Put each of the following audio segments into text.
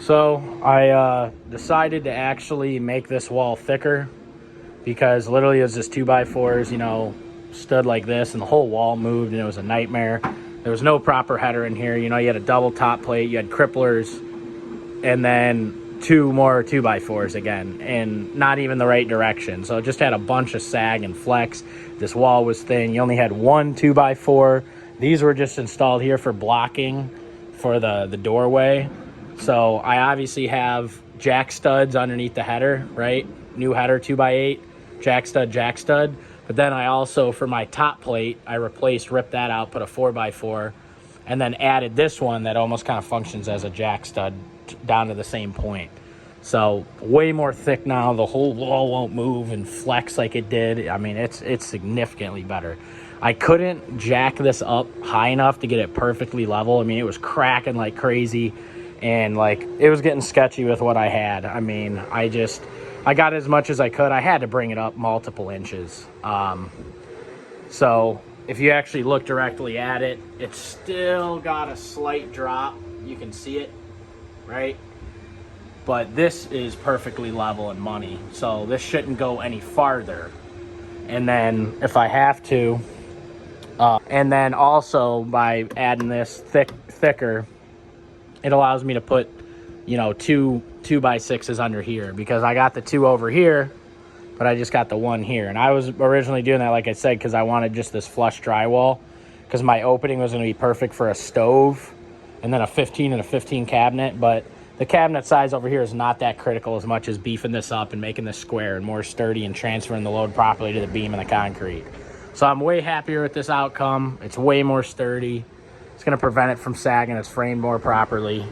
So I decided to actually make this wall thicker because literally it was just 2x4s, you know, stood like this and the whole wall moved and it was a nightmare. There was no proper header in here. You know, you had a double top plate, you had cripplers, and then 2 more 2x4s again, and not even the right direction. So it just had a bunch of sag and flex. This wall was thin. You only had 1 2x4. These were just installed here for blocking for the doorway. So I obviously have jack studs underneath the header, right? New header 2x8, jack stud. But then I also, for my top plate, I ripped that out, put a 4x4, and then added this one that almost kind of functions as a jack stud down to the same point. So way more thick now. The whole wall won't move and flex like it did. I mean, it's significantly better. I couldn't jack this up high enough to get it perfectly level. I mean, it was cracking like crazy, and like it was getting sketchy with what I had. I mean, I got as much as I could. I had to bring it up multiple inches. So if you actually look directly at it, it's still got a slight drop. You can see it, right? But this is perfectly level and money. So this shouldn't go any farther. And then if I have to, and then also by adding this thicker, it allows me to put, you know, 2 2x6s under here, because I got the 2 over here, but I just got the 1 here. And I was originally doing that, like I said, because I wanted just this flush drywall, because my opening was going to be perfect for a stove and then a 15 and a 15 cabinet. But the cabinet size over here is not that critical as much as beefing this up and making this square and more sturdy and transferring the load properly to the beam and the concrete. So I'm way happier with this outcome. It's way more sturdy. It's going to prevent it from sagging. It's framed more properly.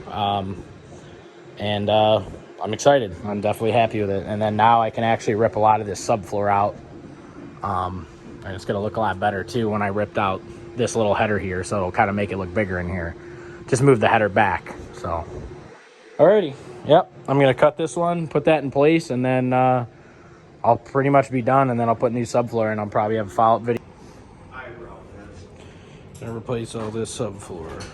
And I'm excited. I'm definitely happy with it. And then now I can actually rip a lot of this subfloor out. And it's going to look a lot better too when I ripped out this little header here. So it'll kind of make it look bigger in here. Just move the header back. So, alrighty. Yep. I'm going to cut this one, put that in place, and then I'll pretty much be done. And then I'll put new subfloor in. I'll probably have a follow-up video. Gonna replace all this subfloor.